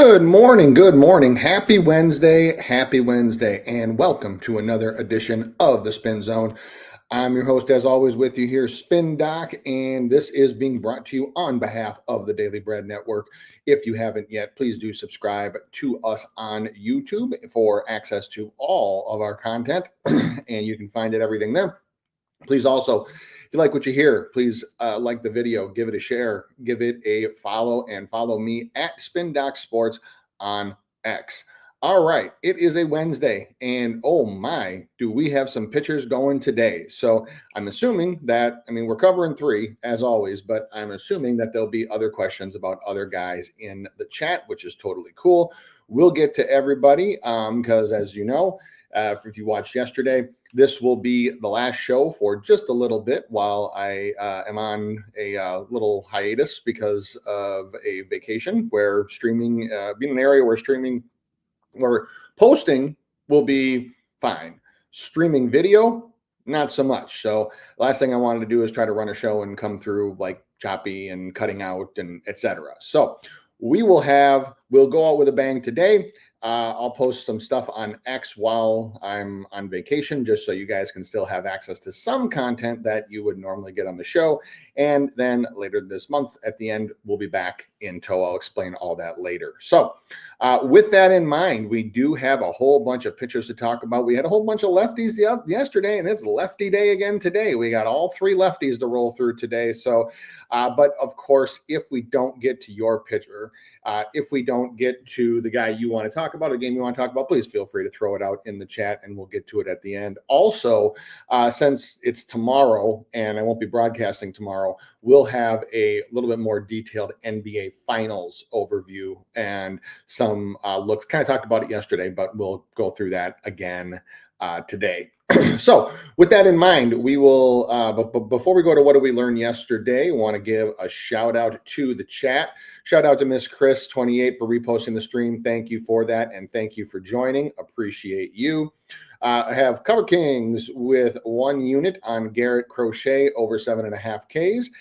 Good morning, good morning. Happy Wednesday, and welcome to another edition of the Spin Zone. I'm your host, as always, with you here, Spin Doc, and this is being brought to you on behalf of the Daily Bread Network. If you haven't yet, please do subscribe to us on YouTube for access to all of our content, and you can find everything there. Please also, if you like what you hear, please like the video, give it a share, give it a follow, and follow me at Spin Doc Sports on X. All right, it is a Wednesday, and oh my, do we have some pitchers going today. So I'm assuming that, we're covering three as always, but I'm assuming that there'll be other questions about other guys in the chat, which is totally cool. We'll get to everybody because as you know, if you watched yesterday, this will be the last show for just a little bit while I am on a little hiatus because of a vacation where streaming, being an area where posting will be fine. Streaming video, not so much. So last thing I wanted to do is try to run a show and come through like choppy and cutting out and etc. So we'll go out with a bang today. I'll post some stuff on X while I'm on vacation, just so you guys can still have access to some content that you would normally get on the show. And then later this month, at the end, we'll be back in tow. I'll explain all that later. So with that in mind, we do have a whole bunch of pitchers to talk about. We had a whole bunch of lefties yesterday, and it's lefty day again today. We got all three lefties to roll through today. So, but of course, if we don't get to your pitcher, if we don't get to the guy you want to talk about, the game you want to talk about, please feel free to throw it out in the chat and we'll get to it at the end. Also, since it's tomorrow and I won't be broadcasting tomorrow, we'll have a little bit more detailed NBA Finals overview and some looks. Kind of talked about it yesterday, but we'll go through that again today. So with that in mind, we will, but before we go to what did we learn yesterday, I want to give a shout out to the chat. Shout out to Miss Chris 28 for reposting the stream. Thank you for that. And thank you for joining. Appreciate you. I have Cover Kings with 1 unit on Garrett Crochet over 7.5 Ks.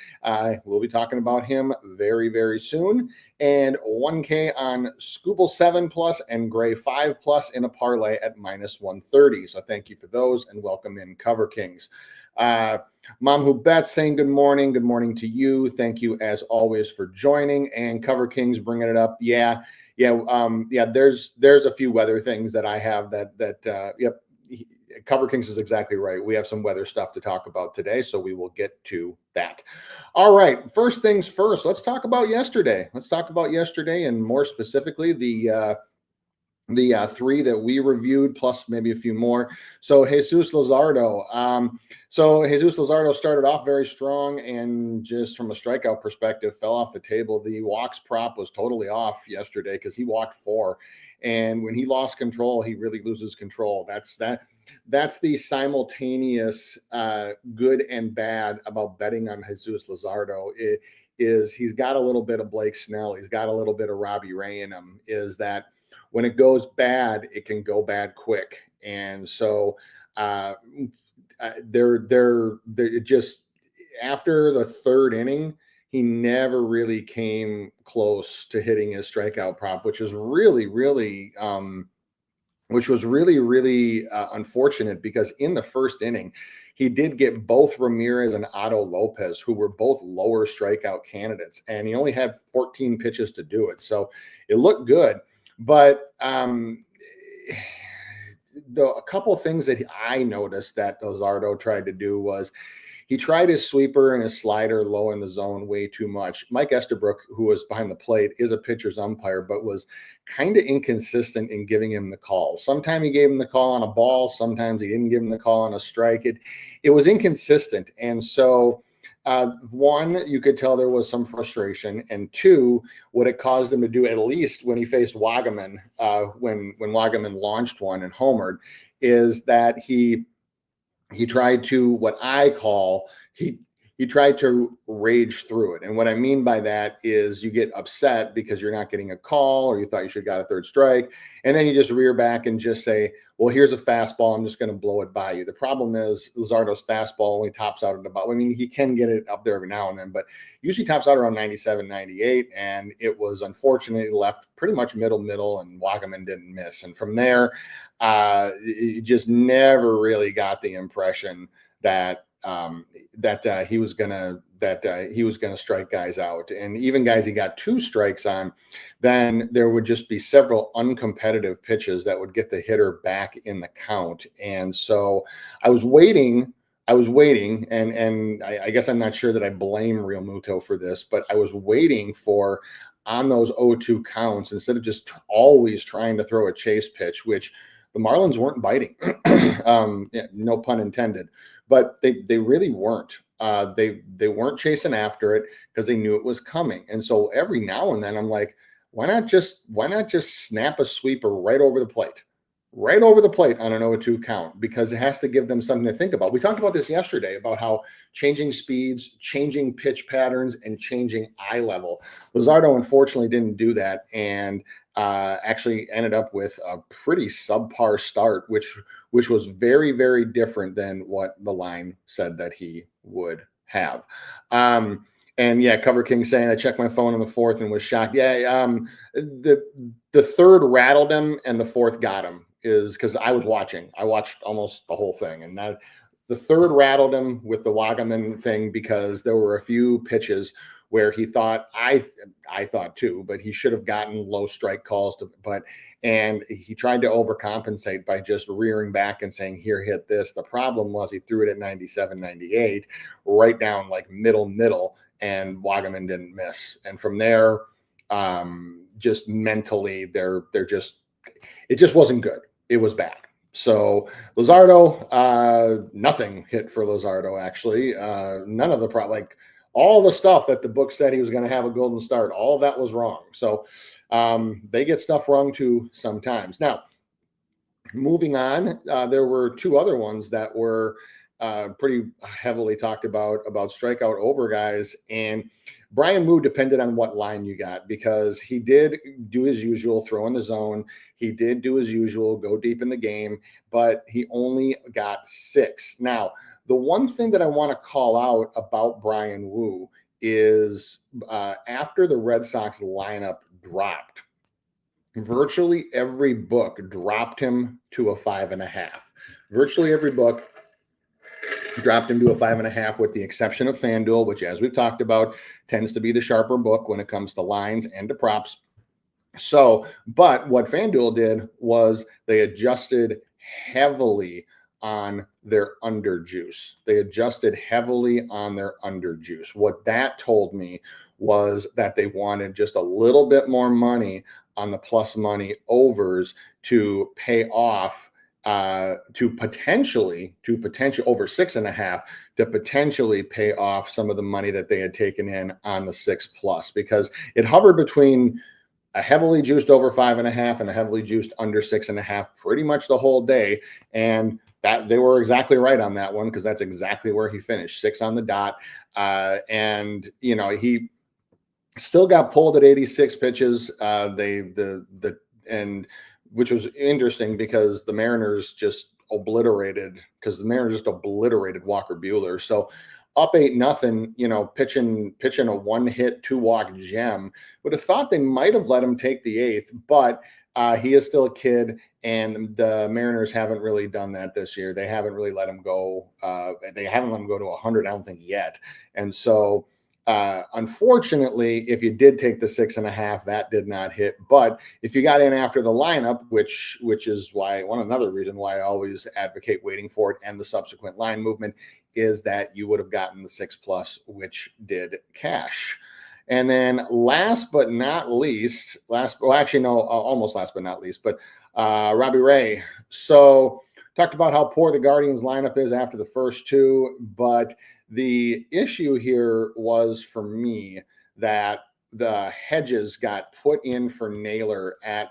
We'll be talking about him very, very soon. And 1K on Scooble 7+ and Gray 5+ in a parlay at -130. So thank you for those and welcome in Cover Kings. Mom Who Bets saying good morning. Good morning to you. Thank you as always for joining. And Cover Kings bringing it up. Yeah. There's a few weather things that I have yep. Cover Kings is exactly right. We have some weather stuff to talk about today, so we will get to that. All right, first things first, let's talk about yesterday. And more specifically the three that we reviewed, plus maybe a few more. So Jesus Luzardo. Jesus Luzardo started off very strong and just from a strikeout perspective fell off the table. The walks prop was totally off yesterday because he walked 4. And when he lost control, he really loses control. That's the simultaneous good and bad about betting on Jesus Luzardo. He's got a little bit of Blake Snell. He's got a little bit of Robbie Ray in him, is that when it goes bad, it can go bad quick. And so they're just after the third inning, he never really came close to hitting his strikeout prop, which was really unfortunate because in the first inning, he did get both Ramirez and Otto Lopez, who were both lower strikeout candidates, and he only had 14 pitches to do it. So it looked good. But a couple of things that I noticed that Luzardo tried to do was he tried his sweeper and his slider low in the zone way too much. Mike Estabrook, who was behind the plate, is a pitcher's umpire, but was kind of inconsistent in giving him the call. Sometimes he gave him the call on a ball. Sometimes he didn't give him the call on a strike. It was inconsistent. And so one, you could tell there was some frustration, and two, what it caused him to do, at least when he faced Wagaman, when Wagaman launched one and homered, is that he tried to, what I call, he tried to rage through it. And what I mean by that is you get upset because you're not getting a call or you thought you should have got a third strike. And then you just rear back and just say, well, here's a fastball. I'm just going to blow it by you. The problem is Luzardo's fastball only tops out at about, I mean, he can get it up there every now and then, but usually tops out around 97, 98. And it was unfortunately left pretty much middle, and Wagaman didn't miss. And from there, you just never really got the impression that he was gonna strike guys out, and even guys he got 2 strikes on, then there would just be several uncompetitive pitches that would get the hitter back in the count. And so I was waiting, and I guess I'm not sure that I blame Real Muto for this, but I was waiting for, on those 0-2 counts, instead of just always trying to throw a chase pitch, which the Marlins weren't biting, yeah, no pun intended, but they really weren't. They weren't chasing after it because they knew it was coming. And so every now and then I'm like, why not just snap a sweeper right over the plate? Right over the plate on an 0-2 count, because it has to give them something to think about. We talked about this yesterday about how changing speeds, changing pitch patterns, and changing eye level. Luzardo unfortunately didn't do that, and actually ended up with a pretty subpar start, which was very, very different than what the line said that he would have. And yeah, Cover King saying I checked my phone in the 4th and was shocked. Yeah, the 3rd rattled him and the 4th got him, is because I was watching. I watched almost the whole thing, and that the 3rd rattled him with the Wagaman thing, because there were a few pitches where he thought, I thought too, but he should have gotten low strike calls and he tried to overcompensate by just rearing back and saying, here, hit this. The problem was he threw it at 97, 98, right down like middle, and Wagaman didn't miss. And from there, just mentally, it just wasn't good. It was bad. So Luzardo, nothing hit for Luzardo, actually. None of the all the stuff that the book said he was going to have a golden start, all of that was wrong. So they get stuff wrong too sometimes. Now, moving on, there were 2 other ones that were pretty heavily talked about strikeout over guys. And Brian Wu depended on what line you got, because he did do his usual throw in the zone. He did do his usual go deep in the game, but he only got 6. Now, the one thing that I want to call out about Brian Wu is after the Red Sox lineup dropped, virtually every book dropped him to a 5.5. Virtually every book dropped him to a 5.5, with the exception of FanDuel, which, as we've talked about, tends to be the sharper book when it comes to lines and to props. So, but what FanDuel did was they adjusted heavily on their under juice. They adjusted heavily on their under juice. What that told me was that they wanted just a little bit more money on the plus money overs to pay off, to potentially over 6.5, to potentially pay off some of the money that they had taken in on the 6+, because it hovered between a heavily juiced over 5.5 and a heavily juiced under 6.5 pretty much the whole day. And that they were exactly right on that one, because that's exactly where he finished, 6 on the dot. And you know, he still got pulled at 86 pitches. And which was interesting, because the Mariners just obliterated Walker Buehler. So up 8-0, you know, pitching a 1-hit, 2-walk gem. Would have thought they might have let him take the 8th, but he is still a kid, and the Mariners haven't really done that this year. They haven't really let him go. They haven't let him go to 100, I don't think, yet. And so, unfortunately, if you did take the 6.5, that did not hit. But if you got in after the lineup, which is another reason why I always advocate waiting for it and the subsequent line movement, is that you would have gotten the 6+, which did cash. And then almost last but not least, but Robbie Ray. So talked about how poor the Guardians lineup is after the first 2, but the issue here was, for me, that the Hedges got put in for Naylor at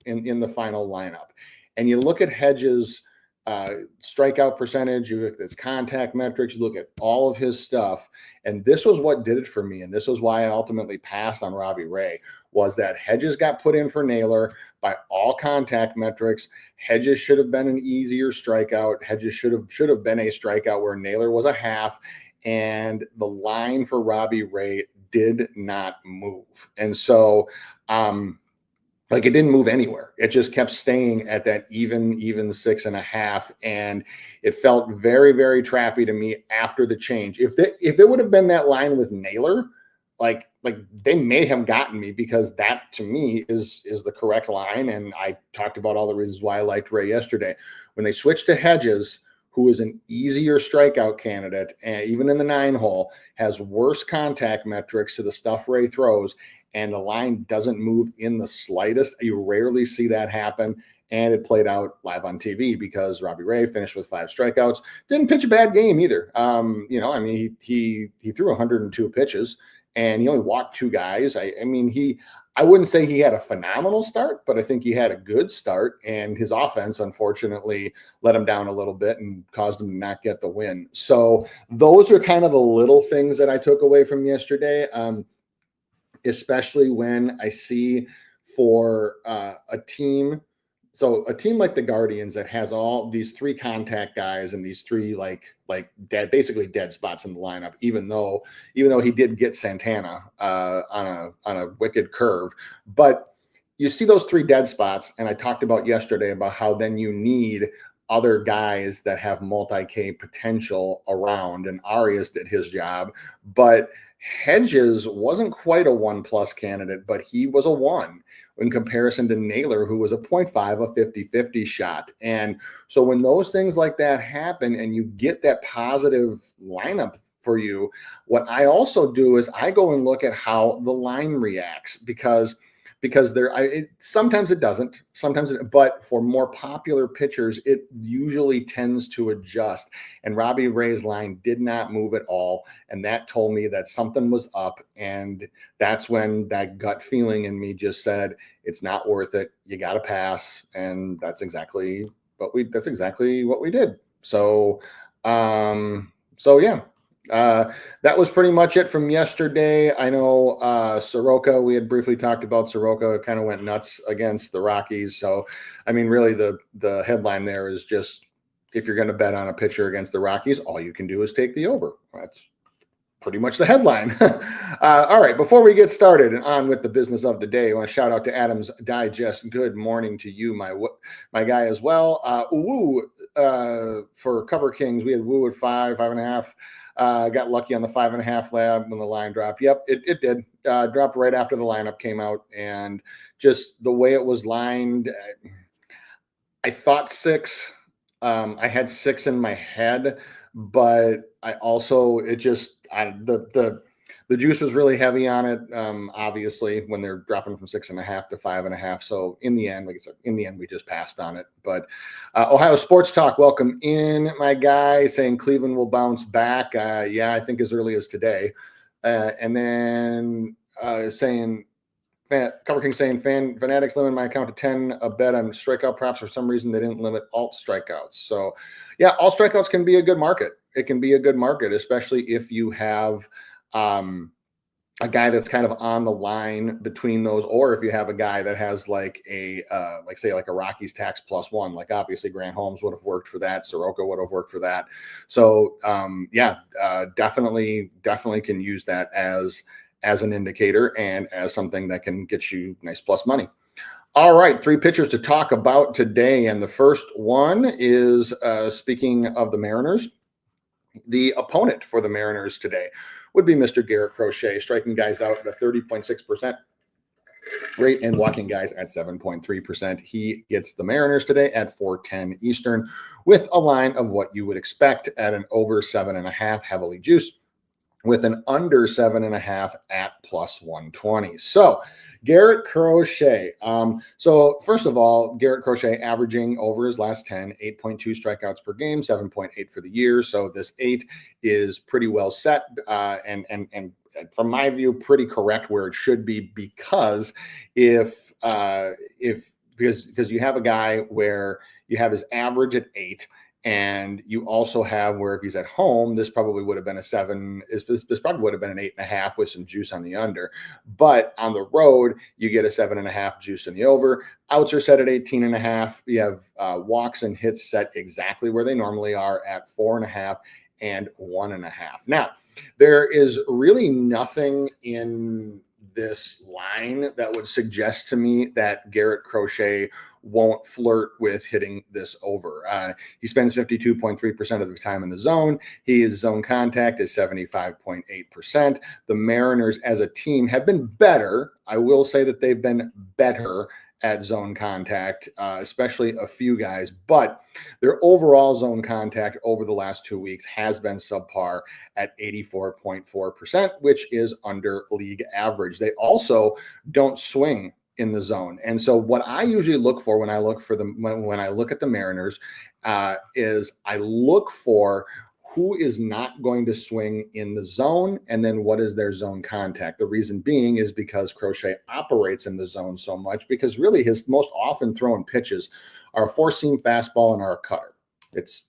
in the final lineup. And you look at Hedges' strikeout percentage, you look at his contact metrics, you look at all of his stuff, and this was what did it for me, and this was why I ultimately passed on Robbie Ray, was that Hedges got put in for Naylor by all contact metrics. Hedges should have been an easier strikeout. Hedges should have been a strikeout where Naylor was a half, and the line for Robbie Ray did not move. And so, like it didn't move anywhere. It just kept staying at that even 6.5. And it felt very, very trappy to me after the change. If it would have been that line with Naylor, like they may have gotten me, because that to me is the correct line. And I talked about all the reasons why I liked Ray yesterday. When they switched to Hedges, who is an easier strikeout candidate, and even in the 9-hole, has worse contact metrics to the stuff Ray throws, and the line doesn't move in the slightest. You rarely see that happen. And it played out live on TV because Robbie Ray finished with 5 strikeouts. Didn't pitch a bad game either. He threw 102 pitches and he only walked 2 guys. I wouldn't say he had a phenomenal start, but I think he had a good start. And his offense, unfortunately, let him down a little bit and caused him to not get the win. So those are kind of the little things that I took away from yesterday. Especially when I see for a team like the Guardians that has all these 3 contact guys and these 3 basically dead spots in the lineup, even though he did get Santana on a wicked curve. But you see those 3 dead spots, and I talked about yesterday about how then you need other guys that have multi-K potential around, and Arias did his job. But Hedges wasn't quite a 1+ candidate, but he was a 1 in comparison to Naylor, who was a 0.5, a 50-50 shot. And so when those things like that happen and you get that positive lineup for you, what I also do is I go and look at how the line reacts, because sometimes it doesn't, but for more popular pitchers, it usually tends to adjust. And Robbie Ray's line did not move at all. And that told me that something was up. And that's when that gut feeling in me just said, it's not worth it. You got to pass. And that's exactly what we did. So, yeah. That was pretty much it from yesterday. I know Soroka, we had briefly talked about Soroka, kind of went nuts against the Rockies. So, really the headline there is just, if you're going to bet on a pitcher against the Rockies, all you can do is take the over. That's pretty much the headline. All right, before we get started and on with the business of the day, I want to shout out to Adam's Digest. Good morning to you, my guy as well. For Cover Kings, we had Woo at 5.5. Got lucky on the 5.5 lab when the line dropped. Yep, it did. Dropped right after the lineup came out, and just the way it was lined, I thought 6. I had 6 in my head, but I also the juice was really heavy on it. Obviously, when they're dropping from 6.5 to 5.5. So in the end, like I said, we just passed on it. But Ohio Sports Talk, welcome in, my guy, saying Cleveland will bounce back. Yeah, I think as early as today. And then saying, Cover King saying, Fanatics limit my account to 10 a bet on strikeout props. For some reason, they didn't limit alt strikeouts. So yeah, alt strikeouts can be a good market. It can be a good market, especially if you have a guy that's kind of on the line between those, or if you have a guy that has like a Rockies tax +1, like obviously Grant Holmes would have worked for that. Soroka would have worked for that. So definitely can use that as an indicator and as something that can get you nice plus money. All right, 3 pitchers to talk about today. And the first one is, speaking of the Mariners, the opponent for the Mariners today would be Mr. Garrett Crochet, striking guys out at a 30.6% rate and walking guys at 7.3%. He gets the Mariners today at 4:10 Eastern with a line of what you would expect at an over 7.5, heavily juiced, with an under 7.5 at +120. So Garrett Crochet. So first of all, Garrett Crochet averaging over his last 10, 8.2 strikeouts per game, 7.8 for the year. So this 8 is pretty well set, and from my view, pretty correct where it should be, because because you have a guy where you have his average at 8, And you also have where if he's at home, this probably would have been a 7. This probably would have been an 8.5 with some juice on the under. But on the road, you get a 7.5 juice in the over. Outs are set at 18.5. You have walks and hits set exactly where they normally are at 4.5 and 1.5. Now, there is really nothing in this line that would suggest to me that Garrett Crochet won't flirt with hitting this over. He spends 52.3% of the time in the zone. His zone contact is 75.8%. The Mariners as a team have been better. I will say that they've been better at zone contact, especially a few guys, but their overall zone contact over the last 2 weeks has been subpar at 84.4%, which is under league average. They also don't swing in the zone. And so what I usually look for when I look at the Mariners is I look for who is not going to swing in the zone, and then what is their zone contact. The reason being is because Crochet operates in the zone so much, because really his most often thrown pitches are a four-seam fastball and are a cutter. It's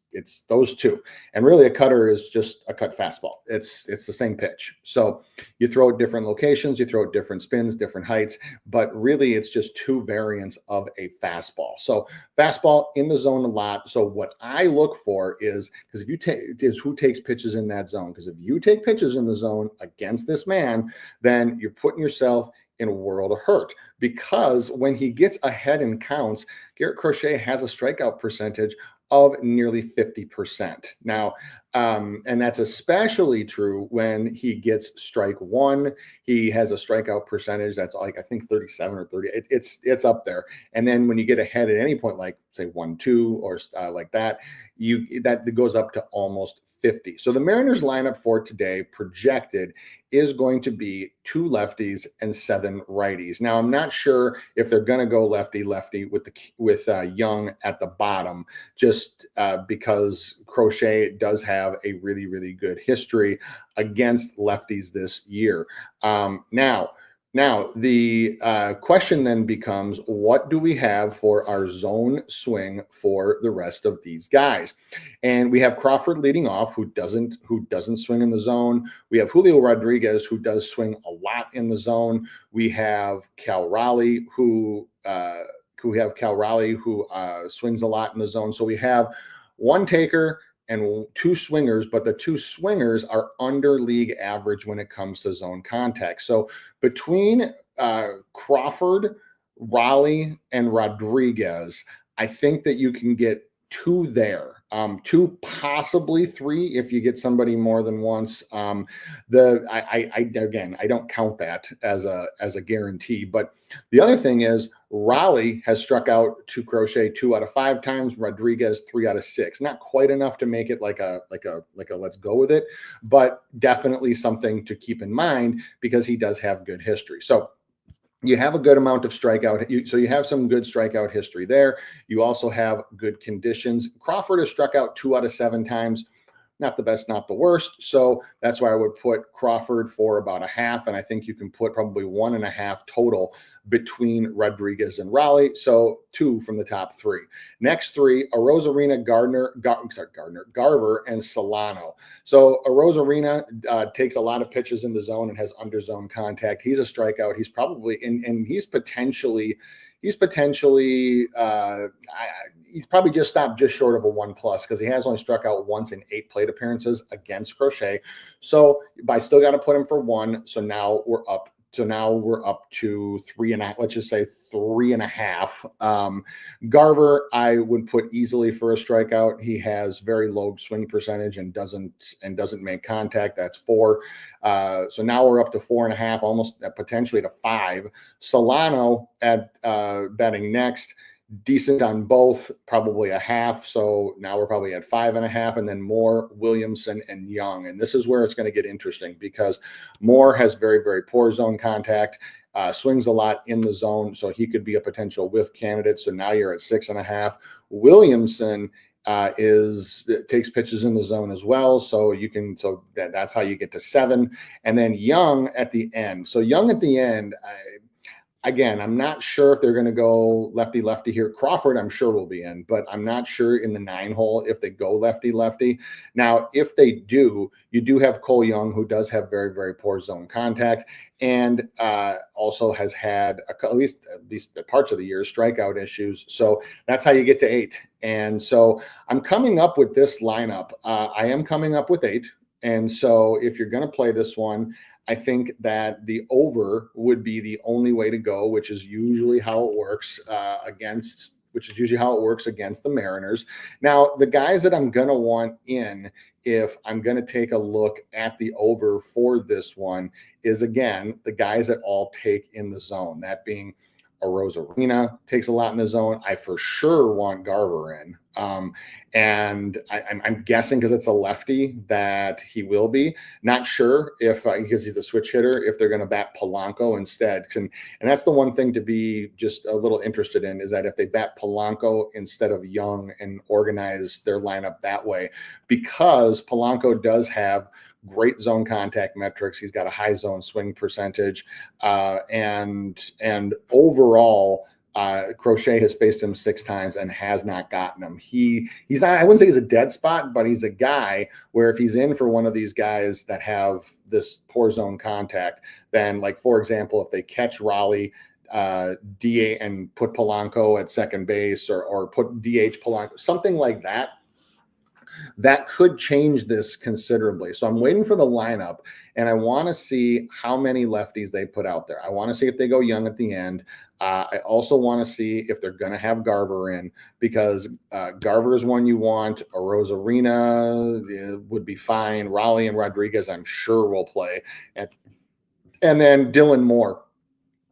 those two. And really a cutter is just a cut fastball. It's the same pitch. So you throw it different locations, you throw it different spins, different heights, but really it's just two variants of a fastball. So fastball in the zone a lot. So what I look for is, because if you take is who takes pitches in that zone. Because if you take pitches in the zone against this man, then you're putting yourself in a world of hurt, because when he gets ahead in counts, Garrett Crochet has a strikeout percentage of nearly 50%. Now, and that's especially true when he gets strike one. He has a strikeout percentage that's like, I think 37 or 30. It's up there. And then when you get ahead at any point, like say 1-2 or like that, that goes up to almost 50. So the Mariners lineup for today projected is going to be 2 lefties and 7 righties. Now, I'm not sure if they're going to go lefty with Young at the bottom, just because Crochet does have a really, really good history against lefties this year. Now, the question then becomes, what do we have for our zone swing for the rest of these guys? And we have Crawford leading off, who doesn't swing in the zone. We have Julio Rodriguez, who does swing a lot in the zone. We have Cal Raleigh, who swings a lot in the zone. So we have one taker and 2 swingers, but the 2 swingers are under league average when it comes to zone contact. So between Crawford, Raleigh, and Rodriguez, I think that you can get 2 there. 2, possibly 3 if you get somebody more than once. I don't count that as a guarantee. But the other thing is, Raleigh has struck out to Crochet 2 out of 5 times, Rodriguez 3 out of 6. Not quite enough to make it like a let's go with it, but definitely something to keep in mind, because he does have good history. So you have a good amount of strikeout. So you have some good strikeout history there. You also have good conditions. Crawford has struck out 2 out of 7 times. Not the best, not the worst. So that's why I would put Crawford for about a half. And I think you can put probably 1.5 total between Rodriguez and Raleigh. So 2 from the top 3. Next 3, Arozarena, Garver, and Solano. So Arozarena takes a lot of pitches in the zone and has under zone contact. He's a strikeout. He's probably he's probably just stopped just short of a 1+, because he has only struck out once in 8 plate appearances against Crochet. So, but I still got to put him for 1. So now we're up to 3.5. Let's just say 3.5. Garver, I would put easily for a strikeout. He has very low swing percentage and doesn't make contact. That's 4. So now we're up to 4.5, almost potentially to 5. Solano at batting next. Decent on both, probably a half. So now we're probably at 5.5, and then Moore, Williamson, and Young. And this is where it's going to get interesting, because Moore has very, very poor zone contact, swings a lot in the zone. So he could be a potential whiff candidate. So now you're at 6.5. Williamson takes pitches in the zone as well. So that's how you get to 7. And then Young at the end. So Young at the end, Again, I'm not sure if they're going to go lefty lefty here. Crawford, I'm sure will be in, but I'm not sure in the 9 hole if they go lefty lefty. Now, if they do, you do have Cole Young, who does have very, very poor zone contact, and also has had at least parts of the year strikeout issues. So that's how you get to 8. And so I'm coming up with this lineup. I am coming up with 8. And so if you're going to play this one, I think that the over would be the only way to go, which is usually how it works against the Mariners. Now, the guys that I'm going to want in, if I'm going to take a look at the over for this one, is again the guys that all take in the zone. That being Arozarena takes a lot in the zone. I for sure want Garver in. And I'm guessing because it's a lefty that he will be. Not sure if because he's a switch hitter, if they're going to bat Polanco instead. And that's the one thing to be just a little interested in, is that if they bat Polanco instead of Young and organize their lineup that way, because Polanco does have great zone contact metrics. He's got a high zone swing percentage, and overall, Crochet has faced him 6 times and has not gotten him. He's not, I wouldn't say he's a dead spot, but he's a guy where if he's in for one of these guys that have this poor zone contact, then, like, for example, if they catch Raleigh, DA and put Polanco at second base, or put DH Polanco, something like that, that could change this considerably. So I'm waiting for the lineup, and I want to see how many lefties they put out there. I want to see if they go Young at the end. I also want to see if they're going to have Garver in, because Garver is one you want. Arozarena would be fine. Raleigh and Rodriguez, I'm sure, will play. And then Dylan Moore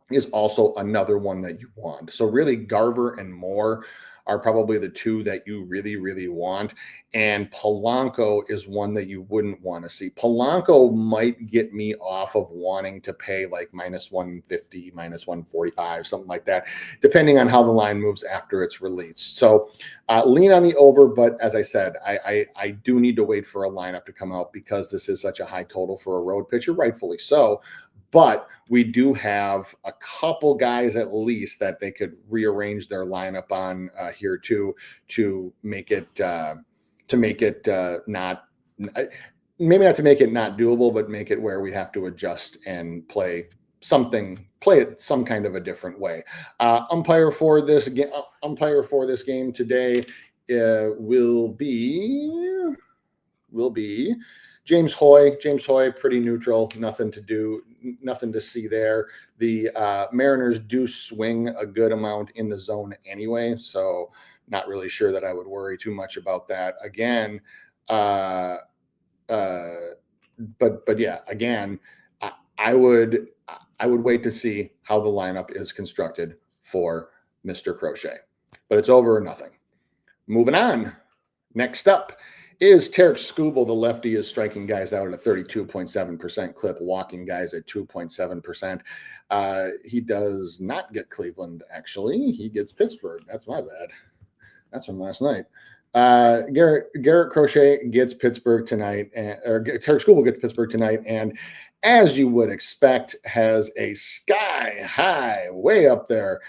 is also another one that you want. So really, Garver and Moore are probably the 2 that you really, really want. And Polanco is one that you wouldn't want to see. Polanco might get me off of wanting to pay like -150, -145, something like that, depending on how the line moves after it's released. So lean on the over, but as I said, I do need to wait for a lineup to come out, because this is such a high total for a road pitcher, rightfully so. But we do have a couple guys at least that they could rearrange their lineup on here too, to make it not, maybe not to make it not doable, but make it where we have to adjust and play it some kind of a different way. Umpire for this game today will be James Hoy. James Hoy, pretty neutral, nothing to see there. The Mariners do swing a good amount in the zone anyway, so not really sure that I would worry too much about that. Again, but yeah, again, I would wait to see how the lineup is constructed for Mr. Crochet. But it's over or nothing. Moving on. Next up is Tarik Skubal. The lefty is striking guys out at a 32.7% clip, walking guys at 2.7%. He does not get Cleveland, actually. He gets Pittsburgh. That's my bad. That's from last night. Garrett Crochet gets Pittsburgh tonight, or Tarik Skubal gets Pittsburgh tonight, and as you would expect, has a sky high, way up there,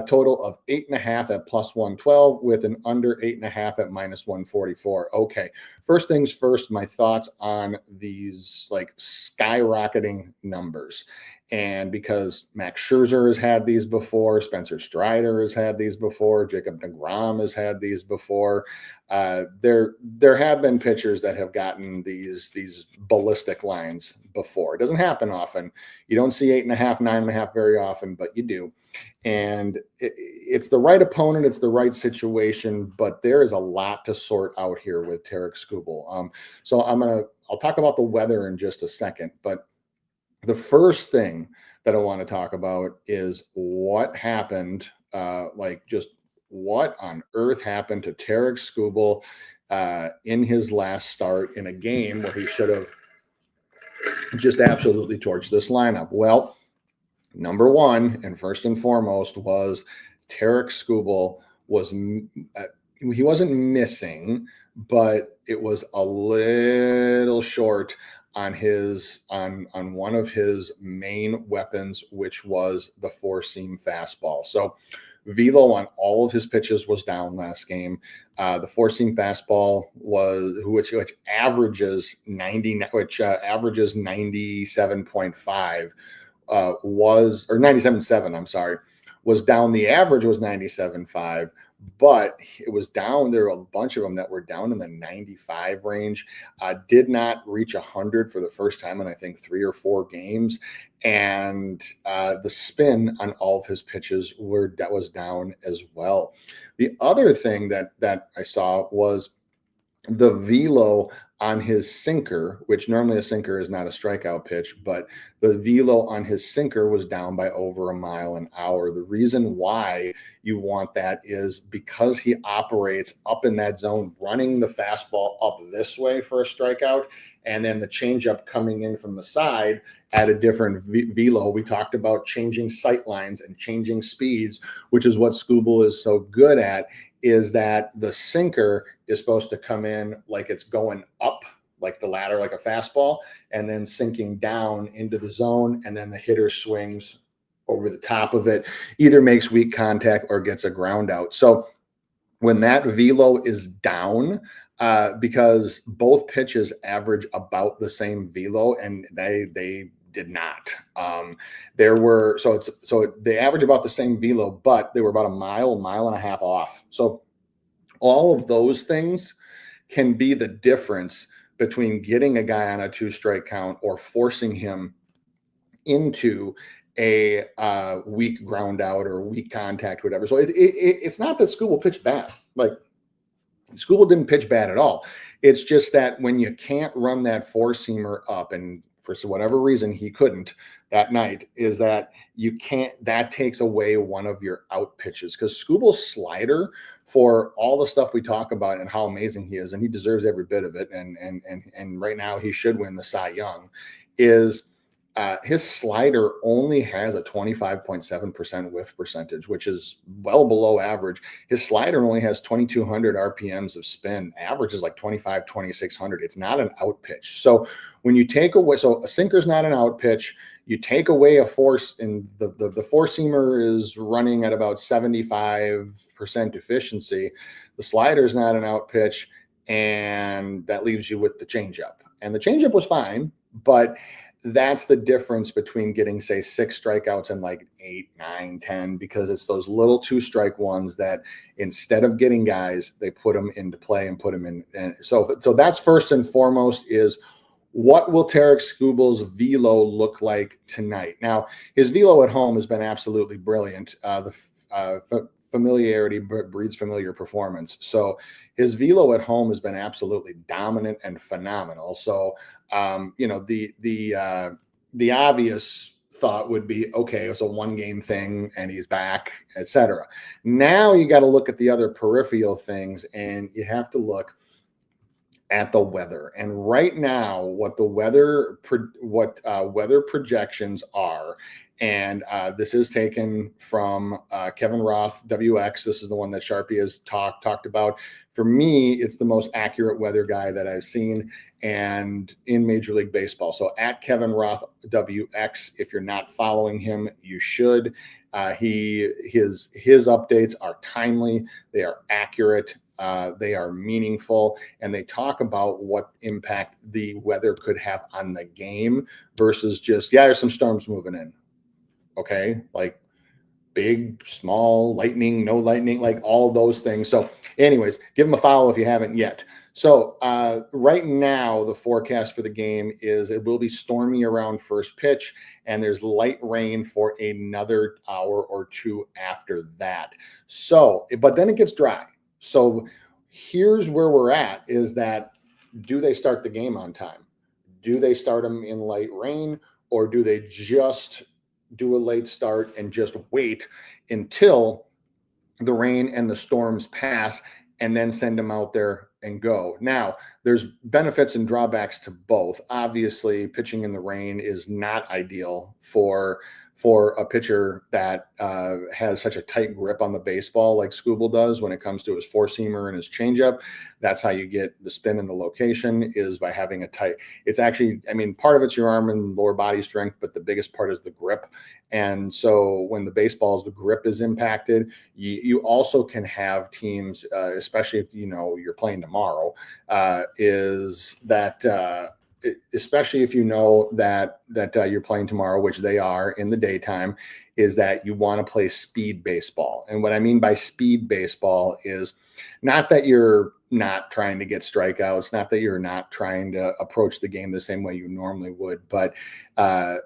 total of 8.5 at +112, with an under 8.5 at -144. Okay, first things first, my thoughts on these like skyrocketing numbers. And because Max Scherzer has had these before, Spencer Strider has had these before, Jacob deGrom has had these before. There have been pitchers that have gotten these ballistic lines before. It doesn't happen often. You don't see 8.5, 9.5 very often, but you do. And it's the right opponent, it's the right situation, but there is a lot to sort out here with Tarik Skubal. So I'll talk about the weather in just a second, but the first thing that I want to talk about is what happened, what on earth happened to Tarik Skubal in his last start in a game where he should have just absolutely torched this lineup. Well, number one, and first and foremost, was Tarik Skubal he wasn't missing, but it was a little short on one of his main weapons, which was the four seam fastball. So velo on all of his pitches was down last game. The four seam fastball which averages 97.5 was, or 97.7, I'm sorry, was down. The average was 97.5, but it was down. There were a bunch of them that were down in the 95 range. Did not reach 100 for the first time in, I think, 3 or 4 games. And the spin on all of his pitches was down as well. The other thing that I saw was the velo on his sinker, which normally a sinker is not a strikeout pitch, but the velo on his sinker was down by over a mile an hour. The reason why you want that is because he operates up in that zone, running the fastball up this way for a strikeout, and then the changeup coming in from the side at a different velo. We talked about changing sight lines and changing speeds, which is what Scooble is so good at, is that the sinker is supposed to come in like it's going up, like the ladder, like a fastball, and then sinking down into the zone. And then the hitter swings over the top of it, either makes weak contact or gets a ground out. So when that velo is down, because both pitches average about the same velo, and they did not. They average about the same velo, but they were about a mile and a half off. So all of those things can be the difference between getting a guy on a 2-strike count or forcing him into a weak ground out or weak contact, whatever. So it's not that Scooble pitched bad. Like, Scooble didn't pitch bad at all. It's just that when you can't run that four-seamer up, and for whatever reason he couldn't that night, is that that takes away one of your out pitches. Because Scooble's slider, for all the stuff we talk about and how amazing he is, and he deserves every bit of it, and right now he should win the Cy Young, is his slider only has a 25.7% whiff percentage, which is well below average. His slider only has 2,200 RPMs of spin. Average is like 2,600. It's not an out pitch. So when you take away, so a sinker's not an out pitch, you take away a force, and the four-seamer is running at about 75% efficiency. The slider is not an out pitch, and that leaves you with the changeup. And the changeup was fine, but that's the difference between getting, say, 6 strikeouts and like 8, 9, 10, because it's those little 2-strike ones that instead of getting guys, they put them into play and put them in. And so that's first and foremost, is what will Tarek Scooble's velo look like tonight? Now, his velo at home has been absolutely brilliant. Familiarity breeds familiar performance. So his velo at home has been absolutely dominant and phenomenal. So, the obvious thought would be, okay, it's a 1-game thing and he's back, etc. Now you got to look at the other peripheral things, and you have to look at the weather. And right now, what the weather projections are, and this is taken from Kevin Roth, WX. This is the one that Sharpie has talked about. For me, it's the most accurate weather guy that I've seen and in Major League Baseball. So at Kevin Roth, WX, if you're not following him, you should. His updates are timely. They are accurate. They are meaningful, and they talk about what impact the weather could have on the game versus just, there's some storms moving in. Okay, like big, small, lightning, no lightning, like all those things. So anyways, give them a follow if you haven't yet. So right now, the forecast for the game is it will be stormy around first pitch, and there's light rain for another hour or 2 after that. So, but then it gets dry. So here's where we're at, is that, do they start the game on time? Do they start them in light rain, or do they just do a late start and just wait until the rain and the storms pass and then send them out there and go? Now, there's benefits and drawbacks to both. Obviously, pitching in the rain is not ideal for for a pitcher that has such a tight grip on the baseball like Skubal does when it comes to his four-seamer and his changeup. That's how you get the spin and the location, is by having a tight. It's actually, I mean, part of it's your arm and lower body strength, but the biggest part is the grip. And so when the the grip is impacted, you also can have teams, especially if you're playing tomorrow, is that. Especially if you know that you're playing tomorrow, which they are in the daytime, is that you want to play speed baseball. And what I mean by speed baseball is not that you're not trying to get strikeouts, not that you're not trying to approach the game the same way you normally would, but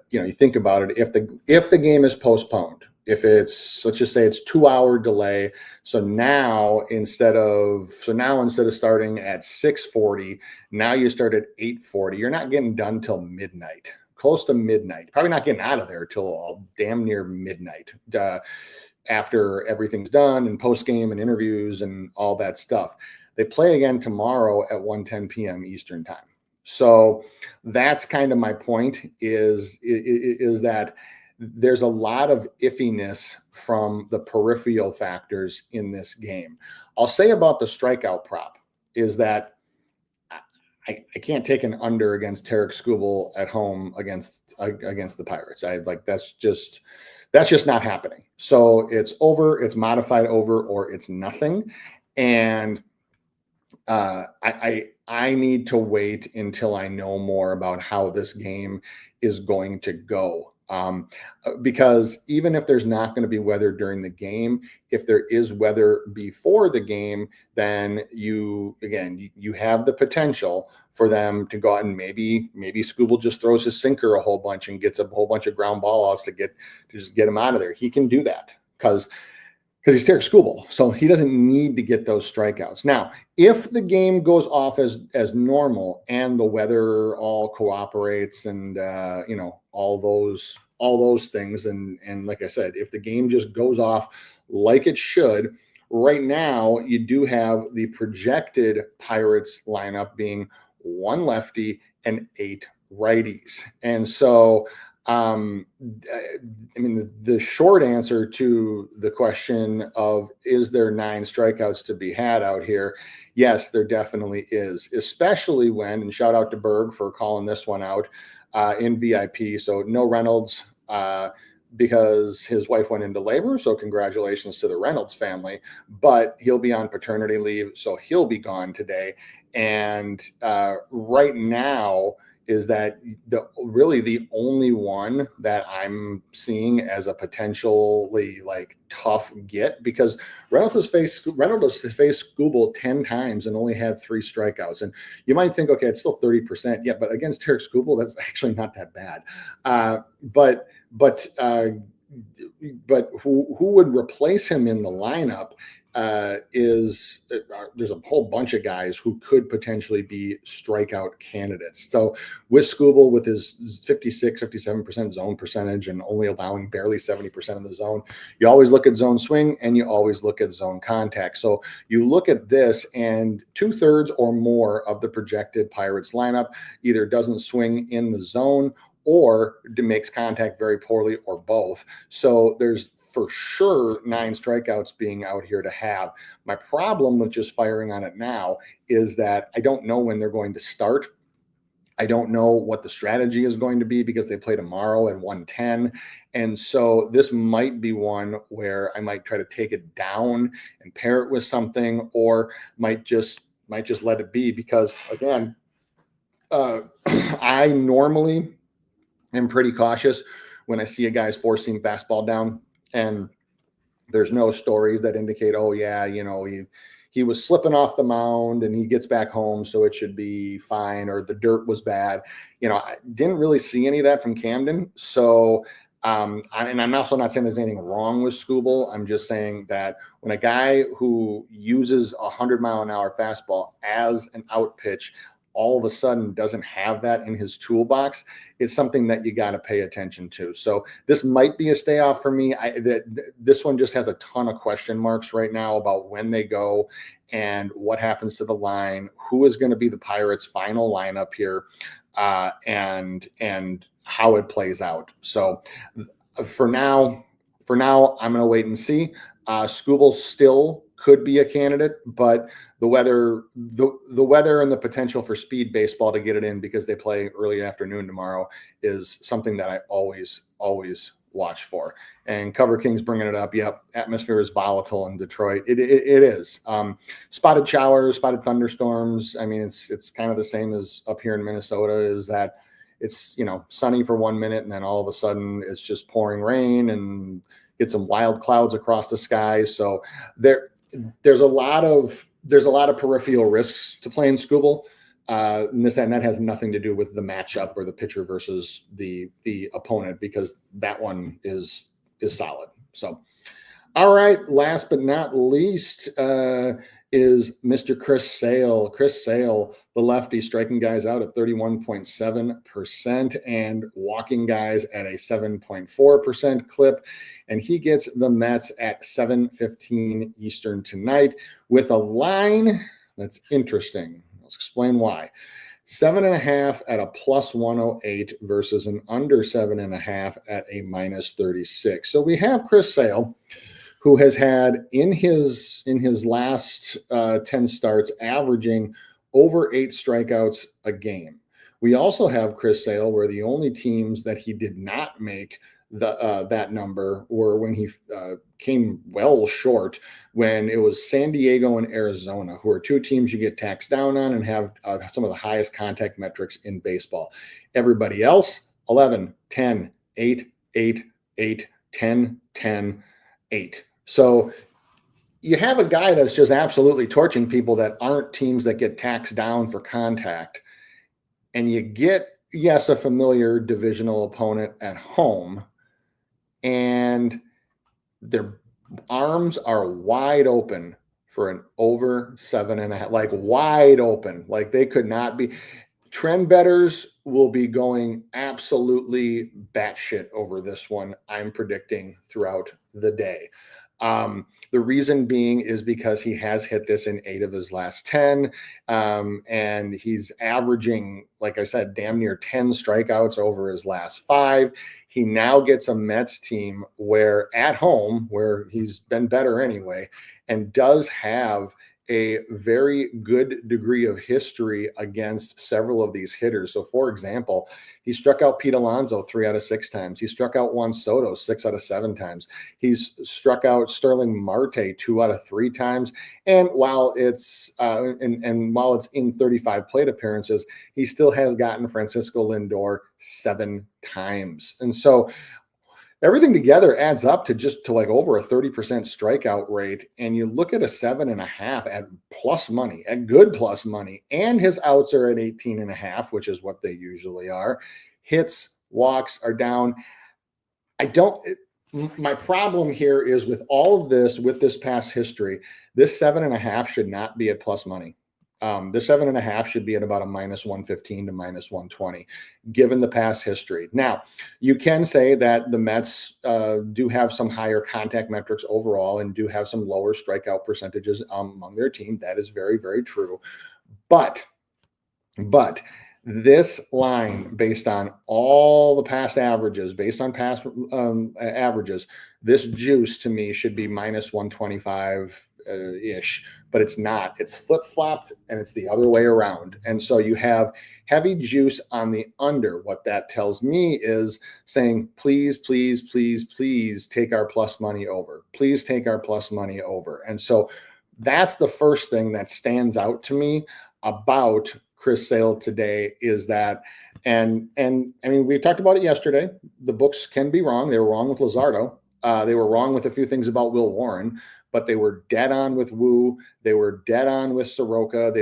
you think about it. If the game is postponed, if it's, let's just say it's 2-hour delay. So now instead of starting at 6:40, now you start at 8:40. You're not getting done till midnight, close to midnight. Probably not getting out of there till damn near midnight. After everything's done and post game and interviews and all that stuff. They play again tomorrow at 1:10 p.m. Eastern time. So that's kind of my point, is that there's a lot of iffiness from the peripheral factors in this game. I'll say about the strikeout prop is that I can't take an under against Tarek Skubal at home against the Pirates. That's just not happening. So it's over, it's modified over, or it's nothing. And I need to wait until I know more about how this game is going to go. Because even if there's not going to be weather during the game, if there is weather before the game, then you have the potential for them to go out and maybe Skubal just throws his sinker a whole bunch and gets a whole bunch of ground ball outs to just get him out of there. He can do that because he's Tarek Skubal, so he doesn't need to get those strikeouts. Now, if the game goes off as normal and the weather all cooperates and all those things, and like I said, if the game just goes off like it should, right now you do have the projected Pirates lineup being 1 lefty and 8 righties, and so. I mean, the short answer to the question of is there 9 strikeouts to be had out here? Yes, there definitely is, especially when, and shout out to Berg for calling this one out in VIP. So no Reynolds because his wife went into labor. So congratulations to the Reynolds family, but he'll be on paternity leave. So he'll be gone today. And right now, is that really the only one that I'm seeing as a potentially tough get, because Reynolds has faced Skubal 10 times and only had 3 strikeouts. And you might think, okay, it's still 30%. Yeah, but against Tarek Skubal, that's actually not that bad. But who would replace him in the lineup there's a whole bunch of guys who could potentially be strikeout candidates. So with Skubal, with his 57% zone percentage and only allowing barely 70% of the zone, you always look at zone swing and you always look at zone contact. So you look at this, and 2/3 or more of the projected Pirates lineup either doesn't swing in the zone or makes contact very poorly, or both. So there's for sure 9 strikeouts being out here to have. My problem with just firing on it now is that I don't know when they're going to start. I don't know what the strategy is going to be because they play tomorrow at 1:10. And so this might be one where I might try to take it down and pair it with something, or might just let it be, because again, I normally am pretty cautious when I see a guy's four-seam fastball down and there's no stories that indicate, oh yeah, he was slipping off the mound and he gets back home, so it should be fine, or the dirt was bad. I didn't really see any of that from Camden. So, and I'm also not saying there's anything wrong with Skubal. I'm just saying that when a guy who uses a 100-mile-an-hour fastball as an out pitch all of a sudden doesn't have that in his toolbox, it's something that you got to pay attention to. So this might be a stay off for me. This one just has a ton of question marks right now about when they go and what happens to the line, who is going to be the Pirates' final lineup here, and how it plays out. So For now, I'm going to wait and see. Scooble still could be a candidate, but the weather and the potential for speed baseball to get it in because they play early afternoon tomorrow is something that I always watch for. And Cover King's bringing it up. Yep, atmosphere is volatile in Detroit. It is. Spotted showers, spotted thunderstorms. I mean, it's kind of the same as up here in Minnesota. Is that it's sunny for 1 minute and then all of a sudden it's just pouring rain and get some wild clouds across the sky. So there's a lot of peripheral risks to playing Scooble. And that has nothing to do with the matchup or the pitcher versus the opponent, because that one is solid. So, all right, last but not least is Mr. Chris Sale. Chris Sale, the lefty, striking guys out at 31.7% and walking guys at a 7.4% clip. And he gets the Mets at 7:15 Eastern tonight with a line that's interesting. Let's explain why. 7.5 at a plus 108 versus an under 7.5 at a minus 36. So we have Chris Sale, who has had in his last 10 starts averaging over 8 strikeouts a game. We also have Chris Sale, where the only teams that he did not make that number were when he came well short, when it was San Diego and Arizona, who are two teams you get taxed down on and have some of the highest contact metrics in baseball. Everybody else, 11, 10, 8, 8, 8, 10, 10, 8. So you have a guy that's just absolutely torching people that aren't teams that get taxed down for contact. And you get, yes, a familiar divisional opponent at home, and their arms are wide open for an over 7.5, like wide open, like they could not be. Trend bettors will be going absolutely batshit over this one, I'm predicting, throughout the day. The reason being is because he has hit this in 8 of his last 10. And he's averaging, like I said, damn near 10 strikeouts over his last 5. He now gets a Mets team where at home, where he's been better anyway, and does have a very good degree of history against several of these hitters. So, for example, he struck out Pete Alonso 3 out of 6 times. He struck out Juan Soto 6 out of 7 times. He's struck out Sterling Marte 2 out of 3 times. And while it's while it's in 35 plate appearances, he still has gotten Francisco Lindor 7 times. And so everything together adds up to like over a 30% strikeout rate. And you look at a 7.5 at plus money, at good plus money, and his outs are at 18.5, which is what they usually are. Hits, walks are down. My problem here is with all of this, with this past history, this 7.5 should not be at plus money. The 7.5 should be at about a minus 115 to minus 120, given the past history. Now, you can say that the Mets do have some higher contact metrics overall and do have some lower strikeout percentages among their team. That is very, very true. But this line, based on all the past averages, this juice to me should be minus 125 ish, but it's not. It's flip-flopped and it's the other way around. And so you have heavy juice on the under. What that tells me is saying, please, please, please, please take our plus money over. Please take our plus money over. And so that's the first thing that stands out to me about Chris Sale today, is that, and I mean, we talked about it yesterday. The books can be wrong. They were wrong with Luzardo. They were wrong with a few things about Will Warren, but they were dead on with Wu. They were dead on with Soroka.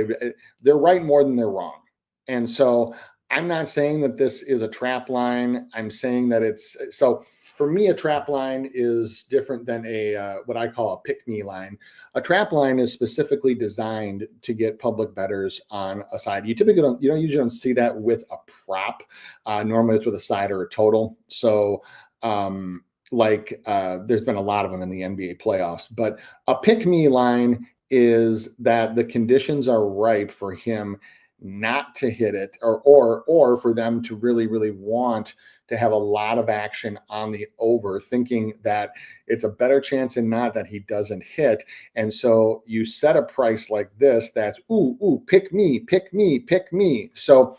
They're right more than they're wrong. And so I'm not saying that this is a trap line. I'm saying that so for me, a trap line is different than what I call a pick-me line. A trap line is specifically designed to get public bettors on a side. You typically usually don't see that with a prop. Normally it's with a side or a total. So there's been a lot of them in the NBA playoffs, but a pick-me line is that the conditions are right for him not to hit it, or for them to really, really want to have a lot of action on the over, thinking that it's a better chance than not that he doesn't hit. And so you set a price like this that's, ooh, pick me, pick me, pick me. So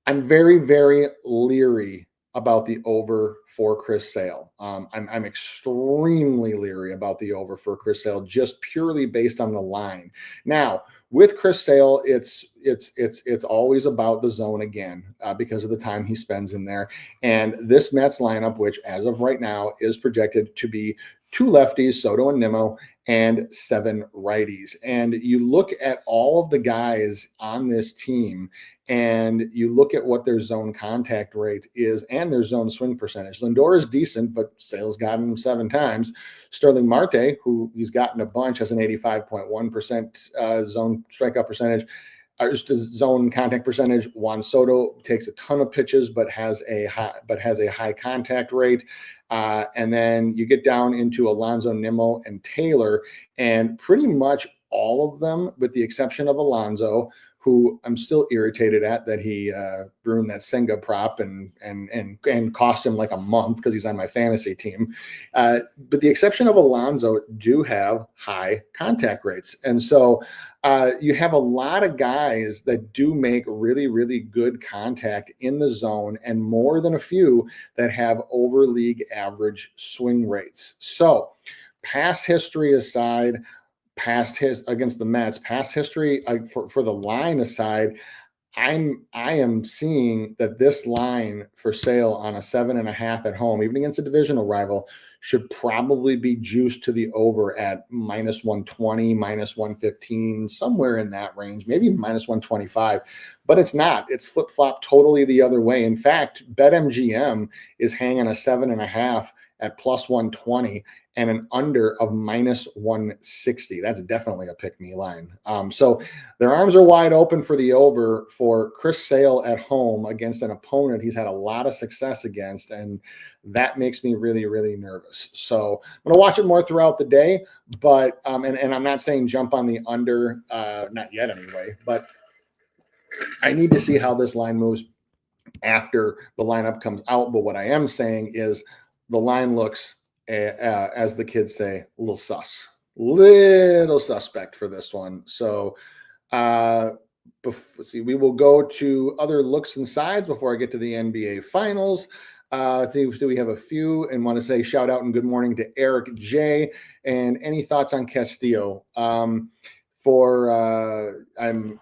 I'm very, very leery about the over for Chris Sale. I'm extremely leery about the over for Chris Sale, just purely based on the line. Now, with Chris Sale, it's always about the zone again because of the time he spends in there. And this Mets lineup, which as of right now is projected to be 2 lefties, Soto and Nimmo, and 7 righties. And you look at all of the guys on this team, and you look at what their zone contact rate is and their zone swing percentage. Lindor is decent, but Sale's gotten him 7 times. Sterling Marte, who he's gotten a bunch, has an 85.1% zone strikeout percentage. Just zone contact percentage. Juan Soto takes a ton of pitches, but has a high contact rate. And then you get down into Alonso, Nimmo, and Taylor, and pretty much all of them, with the exception of Alonso, who I'm still irritated at that he ruined that Senga prop and cost him like a month because he's on my fantasy team. But the exception of Alonso do have high contact rates. And so you have a lot of guys that do make really, really good contact in the zone, and more than a few that have over league average swing rates. So past history aside, against the Mets, past history for the line aside, I am seeing that this line for Sale on a 7.5 at home, even against a divisional rival, should probably be juiced to the over at -120, -115, somewhere in that range, maybe -125. But it's not. It's flip-flop totally the other way. In fact, BetMGM is hanging a 7.5 at +120 and an under of -160. That's definitely a pick-me line. So their arms are wide open for the over for Chris Sale at home against an opponent he's had a lot of success against, and that makes me really, really nervous. So I'm going to watch it more throughout the day, but and I'm not saying jump on the under, not yet anyway, but I need to see how this line moves after the lineup comes out. But what I am saying is the line looks, as the kids say, a little suspect for this one. So let's see, we will go to other looks and sides before I get to the NBA Finals. So we have a few, and want to say shout out and good morning to Eric J. And any thoughts on Castillo? I'm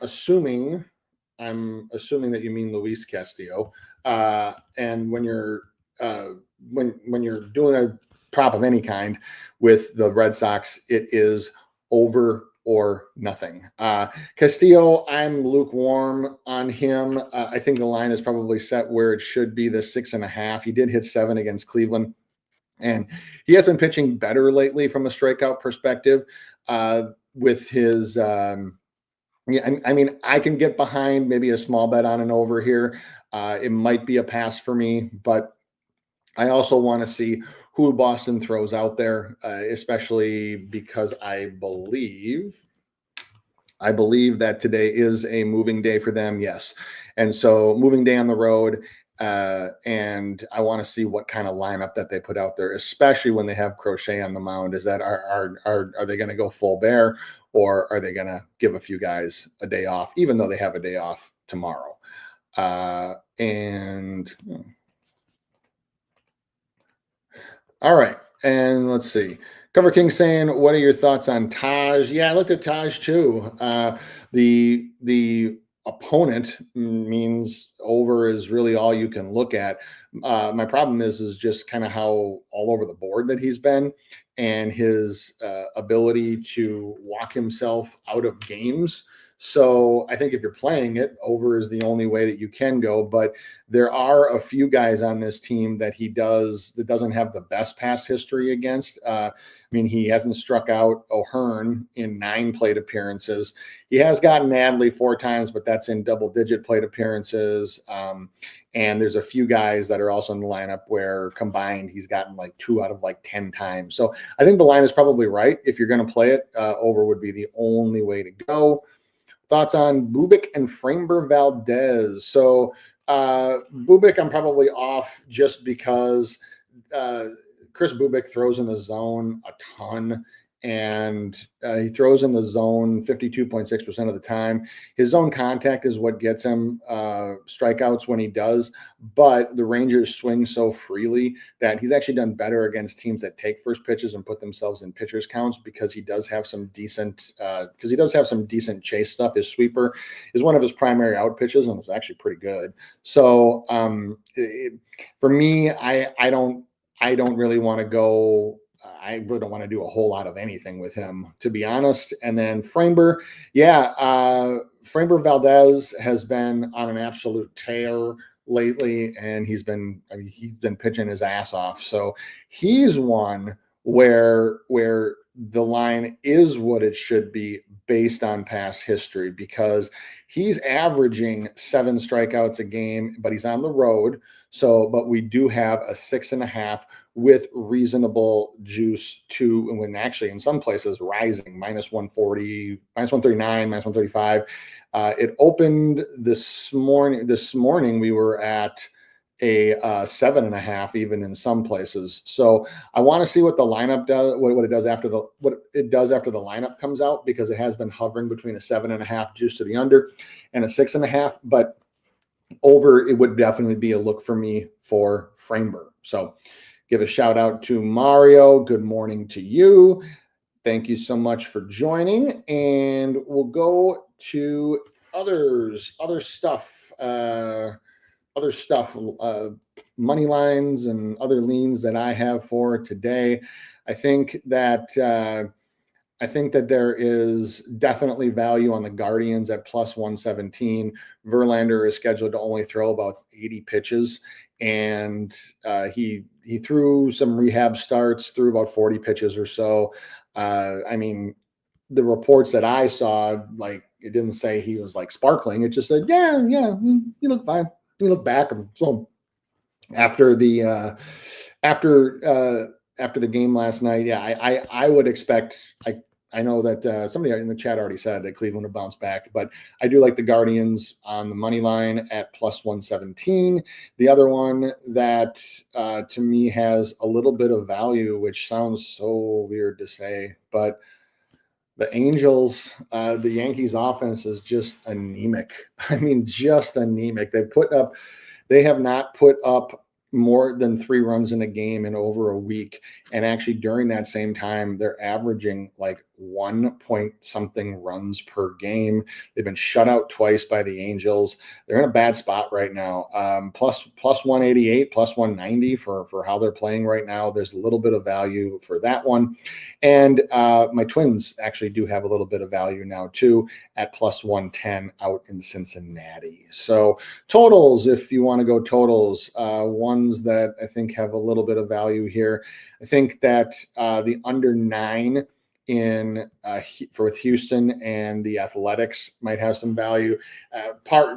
assuming that you mean Luis Castillo. And when you're when you're doing a prop of any kind with the Red Sox, it is over or nothing. Castillo, I'm lukewarm on him. I think the line is probably set where it should be, the 6.5. He did hit 7 against Cleveland, and he has been pitching better lately from a strikeout perspective with his yeah, I mean, I can get behind maybe a small bet on an over here. It might be a pass for me, but I also want to see who Boston throws out there, especially because I believe that today is a moving day for them. Yes. And so moving day on the road. And I want to see what kind of lineup that they put out there, especially when they have Crochet on the mound. Is that are they going to go full bear, or are they going to give a few guys a day off, even though they have a day off tomorrow? All right. And let's see. Cover King saying, what are your thoughts on Taj? Yeah, I looked at Taj too. The opponent means over is really all you can look at. My problem is just kind of how all over the board that he's been, and his ability to walk himself out of games. So I think if you're playing it, over is the only way that you can go. But there are a few guys on this team that doesn't have the best past history against. I mean, he hasn't struck out O'Hearn in 9 plate appearances. He has gotten Adley 4 times, but that's in double-digit plate appearances. And there's a few guys that are also in the lineup where combined he's gotten like 2 out of like 10 times. So I think the line is probably right. If you're going to play it, over would be the only way to go. Thoughts on Bubik and Framber Valdez? So Bubic, I'm probably off just because Chris Bubic throws in the zone a ton, and he throws in the zone 52.6% of the time. His zone contact is what gets him strikeouts when he does, but the Rangers swing so freely that he's actually done better against teams that take first pitches and put themselves in pitchers counts because he does have some decent chase stuff. His sweeper is one of his primary out pitches, and it's actually pretty good. So for me, I don't really want to go. I really don't want to do a whole lot of anything with him, to be honest. And then Framber, Framber Valdez has been on an absolute tear lately, and he's been pitching his ass off. So he's one where the line is what it should be based on past history, because he's averaging 7 strikeouts a game, but he's on the road. So, but we do have a 6.5 with reasonable juice to, and when actually in some places rising, -140, -139, -135. It opened this morning. This morning we were at a 7.5, even in some places. So I want to see what the lineup does, what it does after the lineup comes out, because it has been hovering between a 7.5 juice to the under and a 6.5. But over, it would definitely be a look for me for Framber. So give a shout out to Mario. Good morning to you. Thank you so much for joining. And we'll go to other stuff, money lines and other leans that I have for today. I think that there is definitely value on the Guardians at +117. Verlander is scheduled to only throw about 80 pitches, and he threw some rehab starts, threw about 40 pitches or so. I mean, the reports that I saw, like, it didn't say he was like sparkling. It just said, yeah, you look fine. You look back. So after the game last night, I would expect. I know that somebody in the chat already said that Cleveland would bounce back, but I do like the Guardians on the money line at +117. The other one that to me has a little bit of value, which sounds so weird to say, but the Angels, the Yankees offense is just anemic. I mean, just anemic. They have not put up more than 3 runs in a game in over a week. And actually during that same time, they're averaging like 1 point something runs per game. They've been shut out twice by the Angels. They're in a bad spot right now. Plus 188, +190 for how they're playing right now. There's a little bit of value for that one. And my Twins actually do have a little bit of value now too at +110 out in Cincinnati. So totals, if you want to go totals, ones that I think have a little bit of value here. I think that the under 9 with Houston and the Athletics might have some value.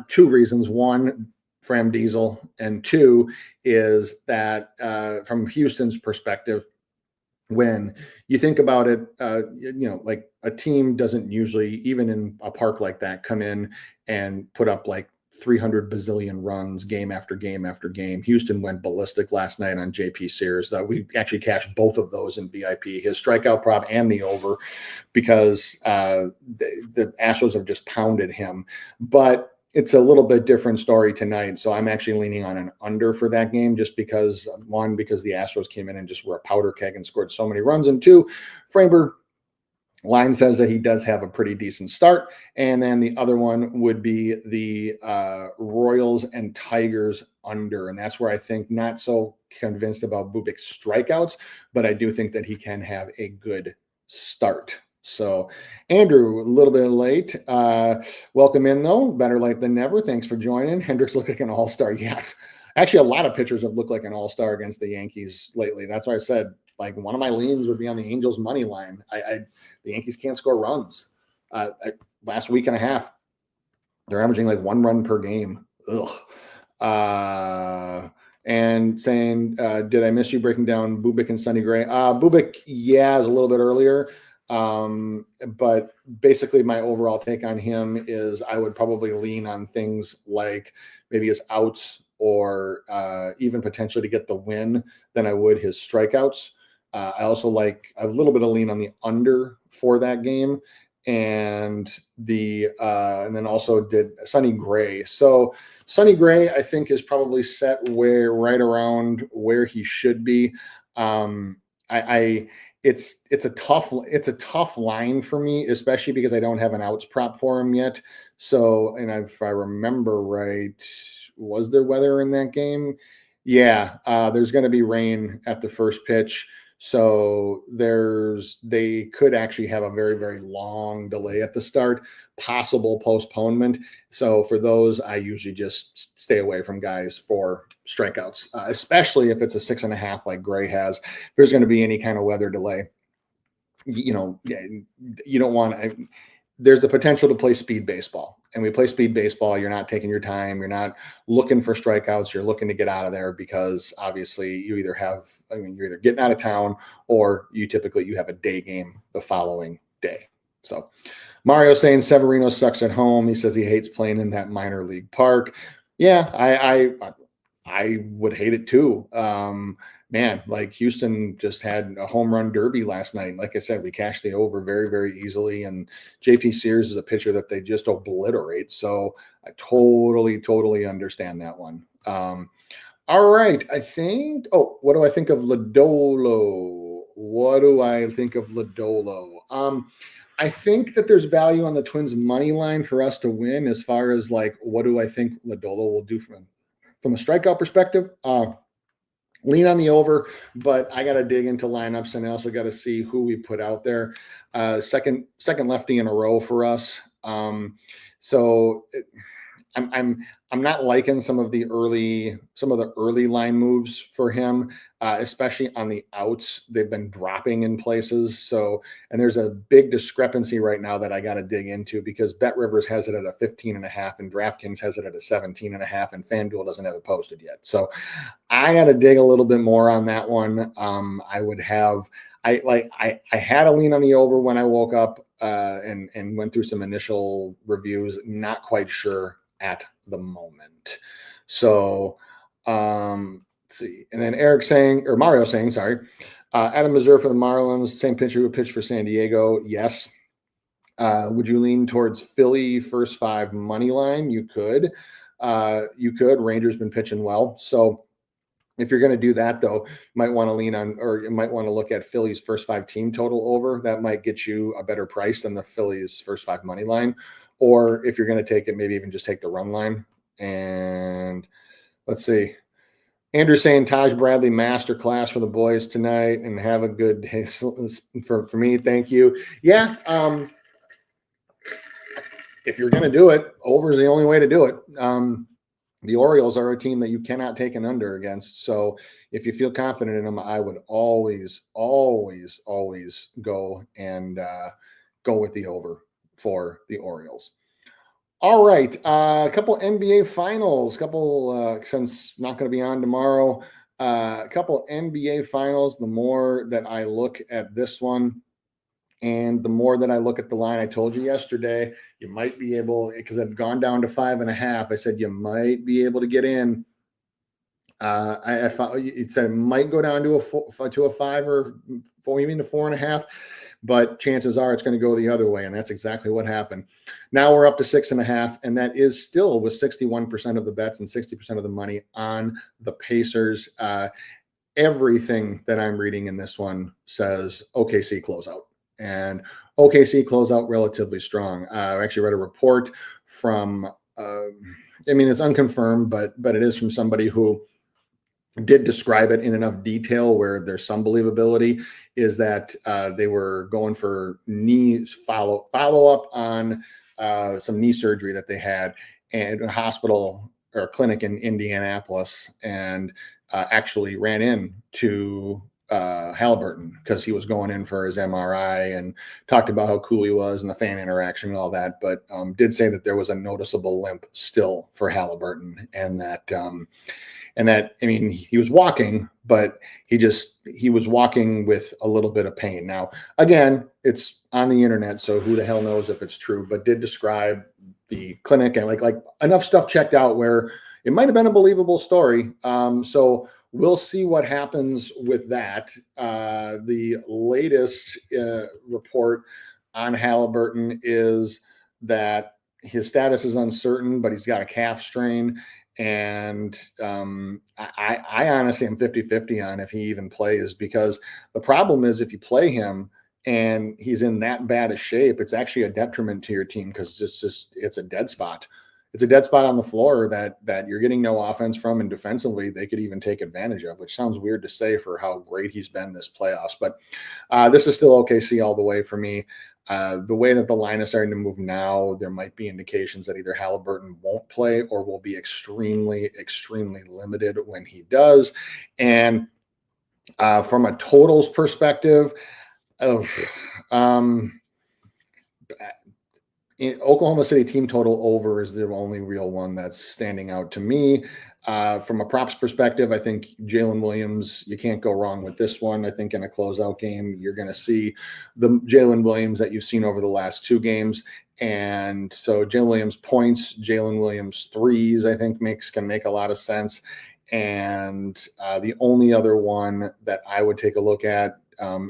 2 reasons. 1, Fram Diesel, and 2 is that from Houston's perspective, when you think about it, like a team doesn't usually, even in a park like that, come in and put up like 300 bazillion runs game after game after game. Houston went ballistic last night on JP Sears. That we actually cashed both of those in VIP, his strikeout prop and the over, because the Astros have just pounded him. But it's a little bit different story tonight. So I'm actually leaning on an under for that game, just because, 1, because the Astros came in and just were a powder keg and scored so many runs, and 2, Framber line says that he does have a pretty decent start. And then the other one would be the Royals and Tigers under. And that's where I think not so convinced about Bubik's strikeouts, but I do think that he can have a good start. So Andrew, a little bit late. Welcome in though. Better late than never. Thanks for joining. Hendricks looked like an all-star. Yeah. Actually, a lot of pitchers have looked like an all-star against the Yankees lately. That's why I said, like, one of my leans would be on the Angels money line. The Yankees can't score runs. Last week and a half, they're averaging like 1 run per game. Ugh. And saying, did I miss you breaking down Bubik and Sonny Gray? Bubik, yeah, is a little bit earlier. But basically, my overall take on him is I would probably lean on things like maybe his outs or even potentially to get the win than I would his strikeouts. I also like a little bit of lean on the under for that game, and and then also did Sonny Gray. So Sonny Gray, I think, is probably set where right around where he should be. I it's a tough line for me, especially because I don't have an outs prop for him yet. So, and if I remember right, was there weather in that game? Yeah, there's going to be rain at the first pitch. So they could actually have a very, very long delay at the start, possible postponement. So for those, I usually just stay away from guys for strikeouts, especially if it's a 6.5 like Gray has. If there's going to be any kind of weather delay, you don't want to. There's the potential to play speed baseball, and we play speed baseball. You're not taking your time. You're not looking for strikeouts. You're looking to get out of there because obviously you're either getting out of town or you have a day game the following day. So Mario saying Severino sucks at home. He says he hates playing in that minor league park. Yeah, I would hate it too. Man, like Houston just had a home run derby last night. Like I said, we cashed the over very, very easily. And JP Sears is a pitcher that they just obliterate. So I totally understand that one. All right. What do I think of Lodolo? I think that there's value on the Twins money line for us to win as far as like, what do I think Lodolo will do from a strikeout perspective? Lean on the over, but I got to dig into lineups, and I also got to see who we put out there. Second lefty in a row for us. I'm not liking some of the early line moves for him, especially on the outs. They've been dropping in places. So, and there's a big discrepancy right now that I got to dig into because Bet Rivers has it at a 15.5 and DraftKings has it at a 17.5 and FanDuel doesn't have it posted yet. So I got to dig a little bit more on that one. I had a lean on the over when I woke up and went through some initial reviews. Not quite sure at the moment. So let's see. And then Mario saying, sorry, Adam Mazur for the Marlins, same pitcher who pitched for San Diego. Yes. Would you lean towards Philly first 5 money line? You could. Rangers been pitching well. So if you're going to do that, though, you might want to lean on, or you might want to look at Philly's first 5 team total over. That might get you a better price than the Phillies first 5 money line. Or if you're going to take it, maybe even just take the run line. And let's see. Andrew saying Taj Bradley masterclass for the boys tonight and have a good day for me. Thank you. Yeah. If you're going to do it, over is the only way to do it. The Orioles are a team that you cannot take an under against. So if you feel confident in them, I would always go and go with the over for the Orioles. All right. A couple NBA finals, since not going to be on tomorrow, a couple NBA finals. The more that I look at this one and the more that I look at the line, I told you yesterday, you might be able, because I've gone down to 5.5. I said, you might be able to get in. It said it might go down to a 5 or 4, you mean to 4.5, but chances are it's going to go the other way. And that's exactly what happened. Now we're up to 6.5. And that is still with 61% of the bets and 60% of the money on the Pacers. Everything that I'm reading in this one says OKC closeout. And OKC closed out relatively strong. I actually read a report from, it's unconfirmed, but it is from somebody who did describe it in enough detail where there's some believability, is that they were going for follow up on some knee surgery that they had at a hospital or a clinic in Indianapolis, and actually ran into Halliburton because he was going in for his MRI and talked about how cool he was and the fan interaction and all that, but did say that there was a noticeable limp still for Halliburton, and that and that, I mean, he was walking, but he was walking with a little bit of pain. Now, again, it's on the internet, so who the hell knows if it's true, but did describe the clinic and like enough stuff checked out where it might have been a believable story. So we'll see what happens with that. The latest report on Halliburton is that his status is uncertain, but he's got a calf strain. And I honestly am 50-50 on if he even plays, because the problem is if you play him and he's in that bad a shape, it's actually a detriment to your team because it's a dead spot. It's a dead spot on the floor that you're getting no offense from, and defensively they could even take advantage of, which sounds weird to say for how great he's been this playoffs. But this is still OKC all the way for me. The way that the line is starting to move now, there might be indications that either Halliburton won't play or will be extremely, extremely limited when he does. And from a totals perspective, Oklahoma City team total over is the only real one that's standing out to me. From a props perspective, I think Jalen Williams, you can't go wrong with this one. I think in a closeout game, you're going to see the Jalen Williams that you've seen over the last two games. And so Jalen Williams points, Jalen Williams threes, I think can make a lot of sense. And the only other one that I would take a look at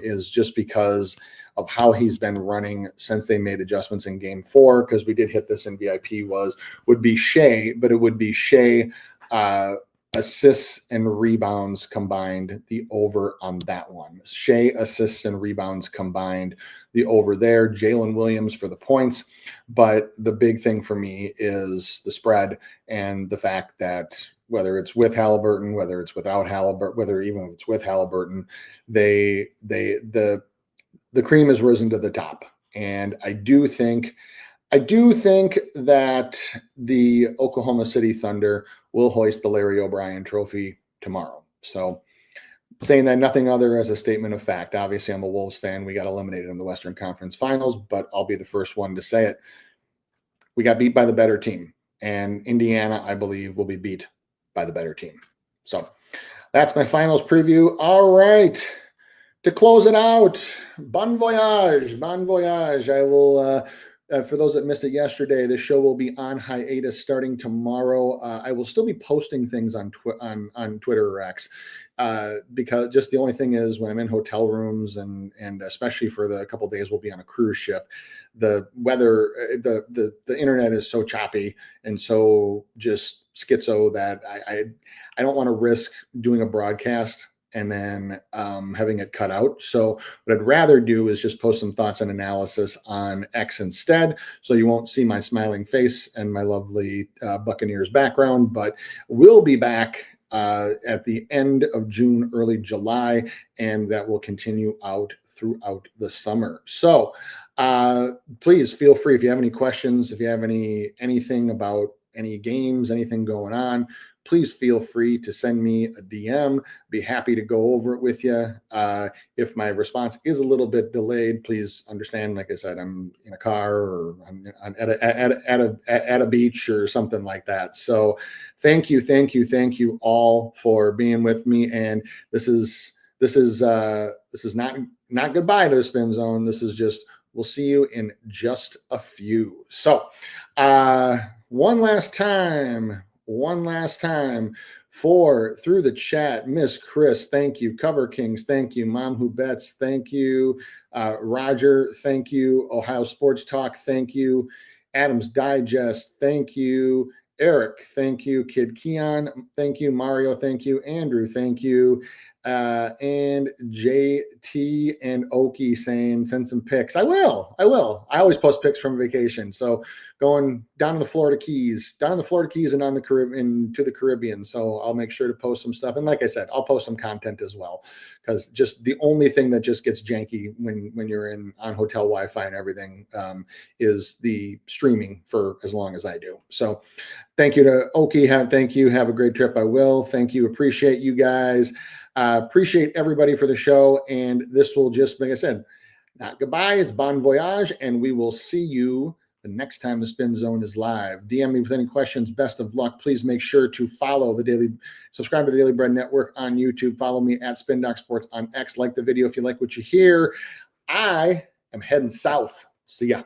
is just because of how he's been running since they made adjustments in game 4, because we did hit this in VIP, would be Shea, but it would be Shea assists and rebounds combined, the over on that one. Shea assists and rebounds combined, the over there. Jalen Williams for the points. But the big thing for me is the spread and the fact that whether it's with Halliburton, whether it's without Halliburton, whether even if it's with Halliburton, the cream has risen to the top. And I do think that the Oklahoma City Thunder will hoist the Larry O'Brien trophy tomorrow. So saying that nothing other as a statement of fact. Obviously, I'm a Wolves fan. We got eliminated in the Western Conference Finals, but I'll be the first one to say it. We got beat by the better team. And Indiana, I believe, will be beat by the better team. So that's my finals preview. All right. To close it out, bon voyage, bon voyage. I will, for those that missed it yesterday, the show will be on hiatus starting tomorrow. I will still be posting things on Twitter or X, because just the only thing is when I'm in hotel rooms and especially for the couple of days we'll be on a cruise ship, the weather, the internet is so choppy and so just schizo that I don't want to risk doing a broadcast and then having it cut out. So what I'd rather do is just post some thoughts and analysis on X instead. So you won't see my smiling face and my lovely Buccaneers background, but we'll be back at the end of June, early July, and that will continue out throughout the summer. So please feel free if you have any questions, if you have anything about any games, anything going on, please feel free to send me a DM. Be happy to go over it with you. If my response is a little bit delayed, please understand. Like I said, I'm in a car or I'm at a beach or something like that. So thank you all for being with me. And this is not goodbye to the Spin Zone. This is just, we'll see you in just a few. So one last time through the chat, Miss Chris, thank you. Cover Kings, thank you. Mom Who Bets, thank you. Roger, thank you. Ohio Sports Talk, thank you. Adams Digest, thank you. Eric, thank you. Kid Keon, thank you. Mario, thank you. Andrew, thank you. And JT and Oki saying, send some pics. I will. I always post pics from vacation. So going down to the Florida Keys and on the Caribbean to the Caribbean. So I'll make sure to post some stuff. And like I said, I'll post some content as well, because just the only thing that just gets janky when you're on hotel Wi-Fi and everything is the streaming for as long as I do. So thank you to Oki. Thank you. Have a great trip. I will. Thank you. Appreciate you guys. Appreciate everybody for the show. And this will just, like I said, not goodbye. It's bon voyage. And we will see you the next time the Spin Zone is live. DM me with any questions. Best of luck. Please make sure to subscribe to the Daily Bread Network on YouTube. Follow me at Spin Doc Sports on X. Like the video if you like what you hear. I am heading south. See ya.